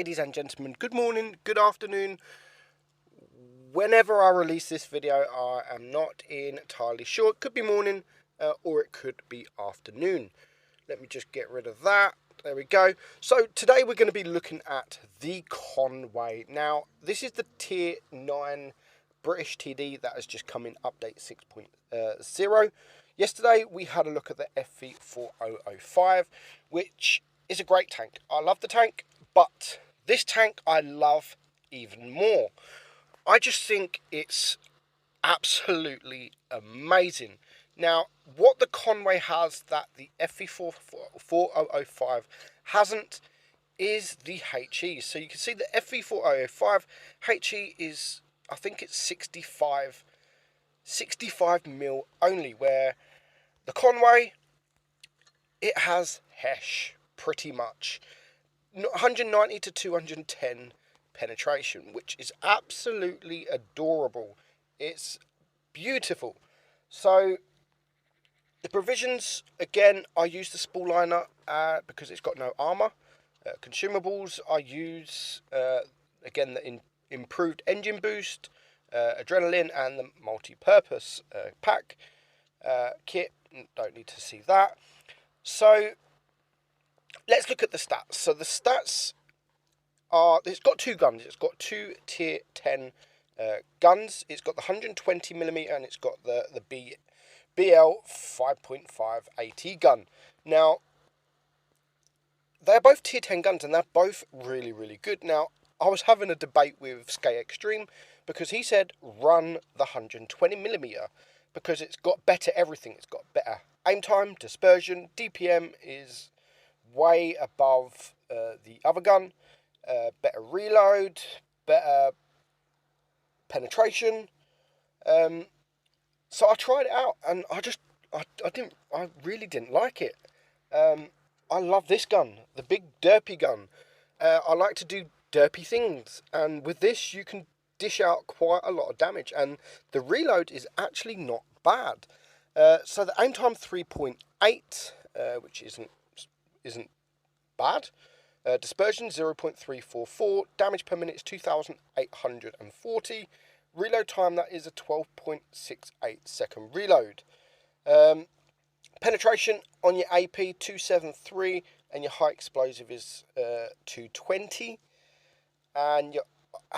ladies and gentlemen, good morning, good afternoon. Whenever I release this video, I am not entirely sure. It could be morning or it could be afternoon. Let me just get rid of that. There we go. So today we're going to be looking at the Conway. Now, this is the Tier 9 British TD that has just come in update 6.0. Yesterday we had a look at the FV4005, which is a great tank. I love the tank, but this tank I love even more. I just think it's absolutely amazing. Now, what the Conway has that the FV4005 hasn't is the HE. So you can see the FV4005 HE is, I think it's 65 mil only, where the Conway, it has hesh pretty much. 190 to 210 penetration, which is absolutely adorable. It's beautiful. So the provisions, again, I use the spool liner because it's got no armor. Consumables, I use again the improved engine boost, adrenaline, and the multi-purpose pack kit. Don't need to see that. So let's look at the stats. So the stats are, it's got two guns. It's got two tier 10 guns. It's got the 120mm and it's got the BL 5.5 AT gun. Now, they're both tier 10 guns and they're both really, really good. Now, I was having a debate with Skate Extreme because he said run the 120mm because it's got better everything. It's got better aim time, dispersion, DPM is way above the other gun, better reload, better penetration. So I tried it out and I really didn't like it. I love this gun, the big derpy gun. I like to do derpy things, and with this you can dish out quite a lot of damage, and the reload is actually not bad. So the aim time 3.8, which isn't bad. Dispersion 0.344, damage per minute is 2,840. Reload time, that is a 12.68 second reload. Penetration on your AP 273, and your high explosive is 220. And your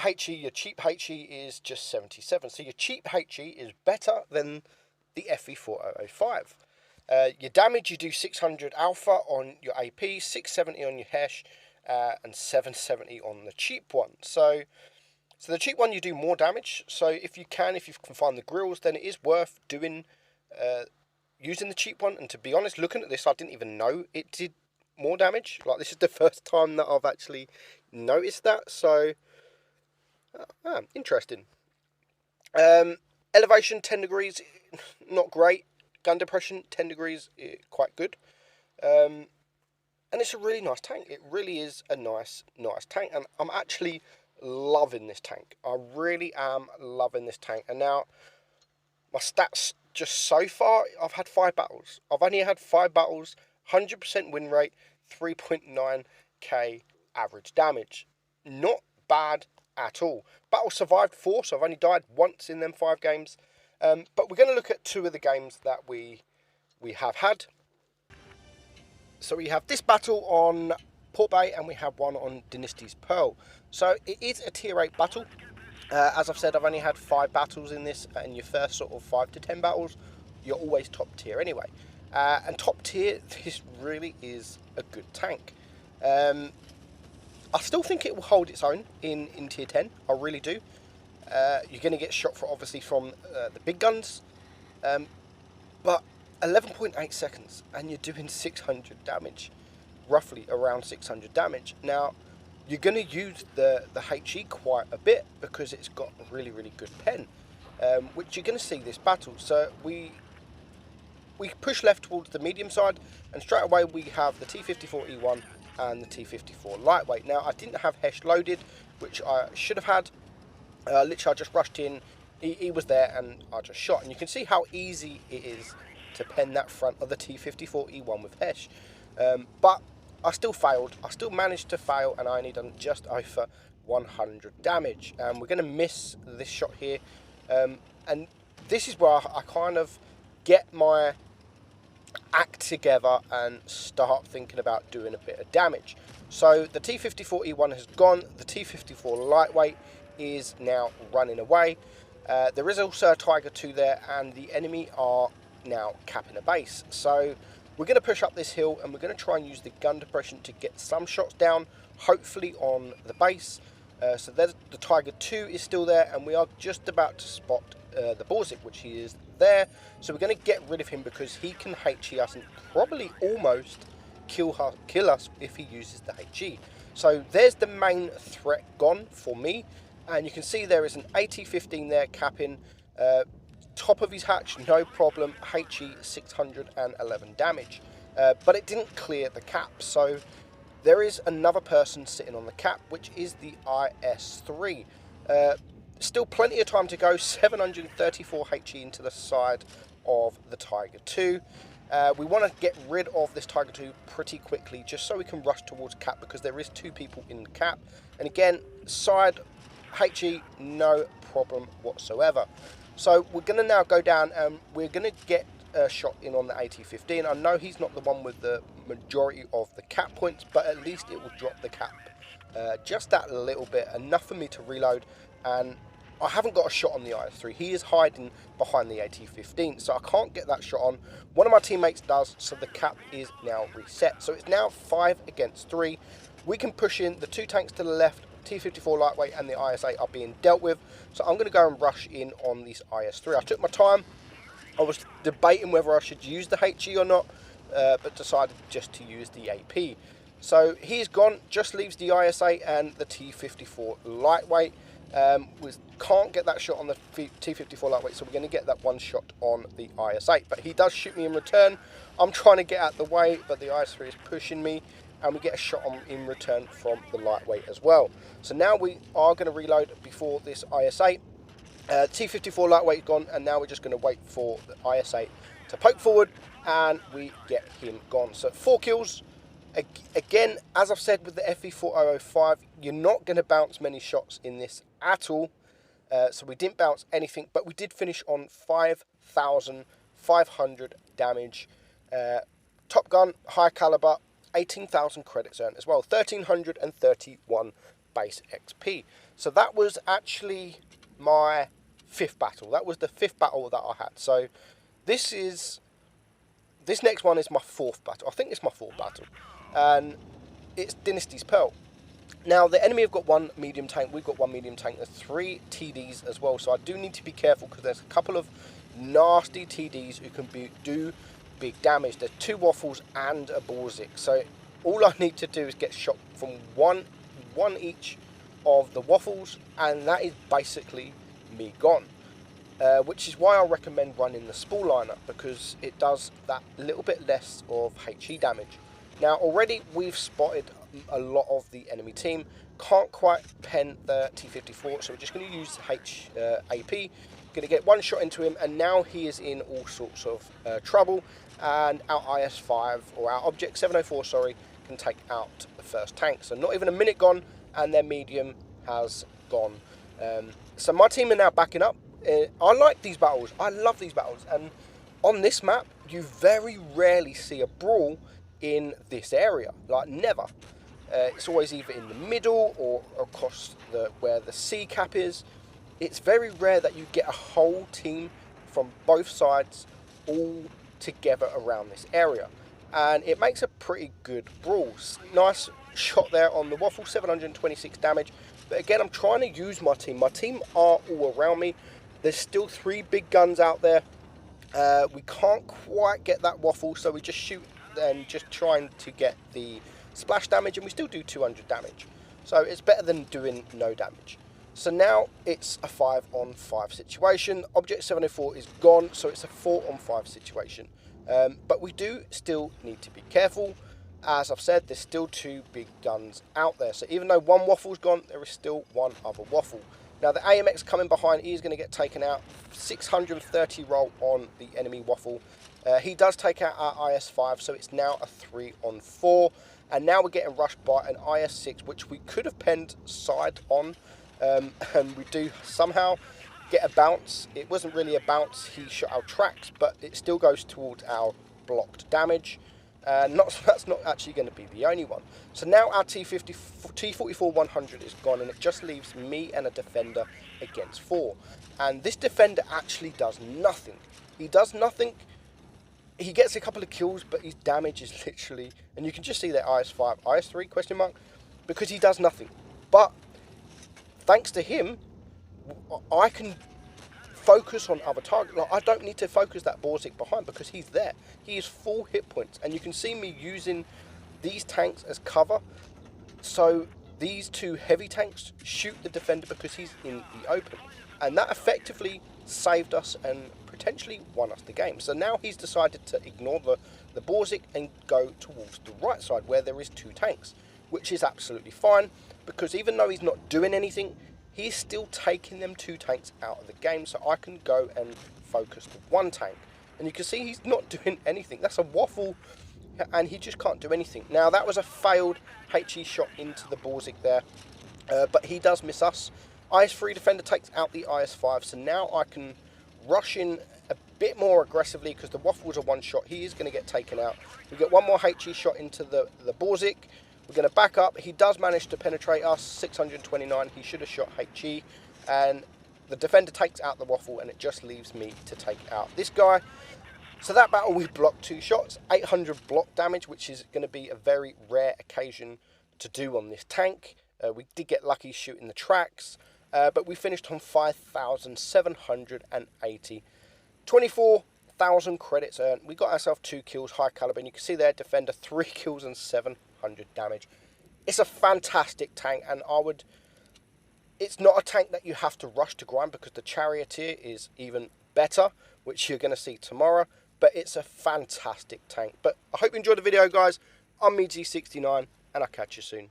HE, your cheap HE is just 77. So your cheap HE is better than the FV4005. Your damage, you do 600 alpha on your AP, 670 on your hesh, and 770 on the cheap one. So the cheap one you do more damage. So if you can find the grills, then it is worth doing using the cheap one. And to be honest, looking at this, I didn't even know it did more damage. Like, this is the first time that I've actually noticed that. So interesting. Elevation 10 degrees, not great. Gun depression 10 degrees, quite good. And it's a really nice tank. It really is a nice tank, and I'm actually loving this tank. I really am loving this tank. And now my stats just so far, I've had 5 battles. I've only had 5 battles, 100% win rate, 3.9k average damage. Not bad at all. Battle survived 4, so I've only died once in them 5 games. But we're going to look at 2 of the games that we have had. So we have this battle on Port Bay and we have one on Dynasty's Pearl. So it is a tier 8 battle. As I've said, I've only had 5 battles in this. In your first sort of 5 to 10 battles, you're always top tier anyway. And top tier, this really is a good tank. I still think it will hold its own in tier 10. I really do. You're going to get shot for, obviously, from the big guns. But 11.8 seconds and you're doing 600 damage. Roughly around 600 damage. Now, you're going to use the HE quite a bit because it's got a really, really good pen. Which you're going to see this battle. So we push left towards the medium side, and straight away we have the T54E1 and the T54 lightweight. Now, I didn't have hesh loaded, which I should have had. Literally, I just rushed in, he was there, and I just shot. And you can see how easy it is to pen that front of the T54E1 with hesh. But I still failed. I still managed to fail, and I only done just over 100 damage. And we're going to miss this shot here. And this is where I kind of get my act together and start thinking about doing a bit of damage. So the T54E1 has gone. The T54 lightweight is now running away. There is also a Tiger 2 there, and the enemy are now capping a base. So we're going to push up this hill, and we're going to try and use the gun depression to get some shots down, hopefully on the base. So there's the Tiger 2 is still there, and we are just about to spot the Borzik, which he is there. So we're going to get rid of him because he can HE us and probably almost kill us if he uses the HE. So there's the main threat gone for me, and you can see there is an AT-15 there capping. Top of his hatch, no problem, HE 611 damage. But it didn't clear the cap, so there is another person sitting on the cap, which is the IS-3. Still plenty of time to go, 734 HE into the side of the Tiger 2. We want to get rid of this Tiger 2 pretty quickly, just so we can rush towards cap, because there is 2 people in the cap. And again, side HE, no problem whatsoever. So we're going to now go down, and we're going to get a shot in on the AT-15. I know he's not the one with the majority of the cap points, but at least it will drop the cap just that little bit, enough for me to reload. And I haven't got a shot on the IS-3. He is hiding behind the AT-15, so I can't get that shot on. One of my teammates does, so the cap is now reset. So it's now 5 against 3. We can push in the 2 tanks to the left. T-54 lightweight and the IS-8 are being dealt with, so I'm going to go and rush in on this IS-3. I took my time. I was debating whether I should use the HE or not, but decided just to use the AP. So he's gone, just leaves the IS-8 and the T-54 lightweight. We can't get that shot on the T-54 lightweight, so we're going to get that one shot on the IS-8. But he does shoot me in return. I'm trying to get out the way, but the IS-3 is pushing me, and we get a shot on in return from the lightweight as well. So now we are going to reload before this IS-8. T-54 lightweight gone, and now we're just going to wait for the IS-8 to poke forward, and we get him gone. So 4 kills. Again, as I've said with the FV4005, you're not going to bounce many shots in this at all. So we didn't bounce anything, but we did finish on 5,500 damage. Top gun, high caliber, 18,000 credits earned as well. 1,331 base XP. So that was actually my 5th battle. That was the 5th battle that I had. So this next one is my 4th battle. I think it's my 4th battle. And it's Dynasty's Pearl. Now, the enemy have got 1 medium tank. We've got 1 medium tank. There's 3 TDs as well. So I do need to be careful, because there's a couple of nasty TDs who can do big damage. There's 2 waffles and a Borzik. So all I need to do is get shot from one each of the waffles, and that is basically me gone. Which is why I recommend running the spool liner, because it does that little bit less of HE damage. Now already we've spotted a lot of the enemy team. Can't quite pen the T-54, so we're just going to use AP. Going to get 1 shot into him, and now he is in all sorts of trouble. And our IS-5, or our Object 704, sorry, can take out the first tank. So not even a minute gone, and their medium has gone. So my team are now backing up. I like these battles. I love these battles. And on this map, you very rarely see a brawl in this area. Like, never. It's always either in the middle or across where the C cap is. It's very rare that you get a whole team from both sides all together around this area. And it makes a pretty good brawl. Nice shot there on the waffle, 726 damage. But again, I'm trying to use my team. My team are all around me. There's still 3 big guns out there. We can't quite get that waffle, so we just shoot and just trying to get the splash damage, and we still do 200 damage. So it's better than doing no damage. So now it's a 5-on-5 situation. Object 704 is gone, so it's a 4-on-5 situation. But we do still need to be careful. As I've said, there's still 2 big guns out there. So even though 1 waffle's gone, there is still 1 other waffle. Now the AMX coming behind, he's going to get taken out. 630 roll on the enemy waffle. He does take out our IS-5, so it's now a 3-on-4. And now we're getting rushed by an IS-6, which we could have penned side on. And we do somehow get a bounce. It wasn't really a bounce, he shot our tracks, but it still goes towards our blocked damage. That's not actually going to be the only one. So now our T44-100 is gone, and it just leaves me and a defender against 4. And this defender actually does nothing. He does nothing. He gets a couple of kills, but his damage is literally, and you can just see that IS-5, IS-3 question mark, because he does nothing. But thanks to him, I can focus on other targets. Like, I don't need to focus that Borzik behind because he's there. He is full hit points, and you can see me using these tanks as cover. So these two heavy tanks shoot the defender because he's in the open, and that effectively saved us and potentially won us the game. So now he's decided to ignore the Borzik and go towards the right side where there is 2 tanks, which is absolutely fine, because even though he's not doing anything, he's still taking them 2 tanks out of the game, so I can go and focus the 1 tank. And you can see he's not doing anything. That's a waffle, and he just can't do anything. Now, that was a failed HE shot into the Borzik there, but he does miss us. IS-3 defender takes out the IS-5, so now I can rush in a bit more aggressively because the waffle's a 1 shot. He is going to get taken out. We get 1 more HE shot into the Borzik. We're going to back up. He does manage to penetrate us, 629. He should have shot HE. And the defender takes out the waffle, and it just leaves me to take out this guy. So that battle, we blocked 2 shots, 800 block damage, which is going to be a very rare occasion to do on this tank. We did get lucky shooting the tracks, but we finished on 5,780. 24,000 credits earned. We got ourselves 2 kills, high caliber, and you can see there, defender 3 kills and 700 damage. It's a fantastic tank, and it's not a tank that you have to rush to grind because the Charioteer is even better, which you're going to see tomorrow, but it's a fantastic tank. But I hope you enjoyed the video, guys. I'm Meadsy69, and I'll catch you soon.